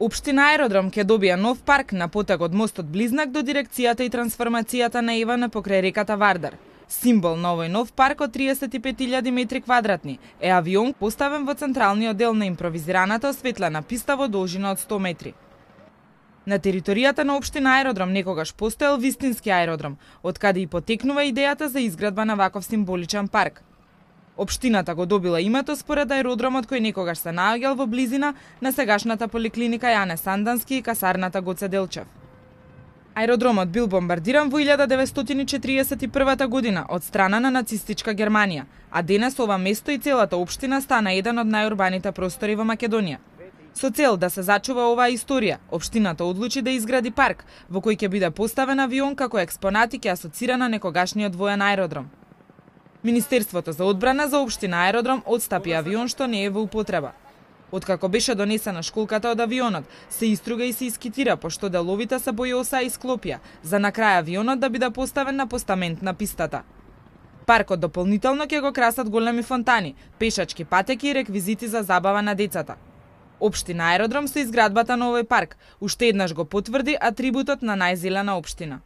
Општина Аеродром ќе добија нов парк на потек од мостот Близнак до дирекцијата и трансформацијата на ЕВН покрај реката Вардар. Символ на овој нов парк од 35.000 метри квадратни е авион поставен во централниот дел на импровизираната осветлена писта во должина од 100 метри. На територијата на општина Аеродром некогаш постоел вистински аеродром, од каде и потекнува идејата за изградба на ваков символичен парк. Општината го добила името според аеродромот кој некогаш се наоѓал во близина на сегашната поликлиника Јане Сандански и касарната Гоце Делчев. Аеродромот бил бомбардиран во 1941 година од страна на нацистичка Германија, а денес ова место и целата општина стана еден од најурбаните простори во Македонија. Со цел да се зачува оваа историја, општината одлучи да изгради парк во кој ќе биде поставен авион како експонат и ќе асоцира на некогашниот воен аеродром. Министерството за одбрана за општина Аеродром отстапи авион што не е во употреба. Откако беше донесена школката од авионот, се иструга и се искитира, пошто деловите се бојоса и склопија, за на крај авионот да биде поставен на постамент на пистата. Паркот дополнително ќе го красат големи фонтани, пешачки патеки и реквизити за забава на децата. Општина Аеродром со изградбата на овој парк уште еднаш го потврди атрибутот на најзелена општина.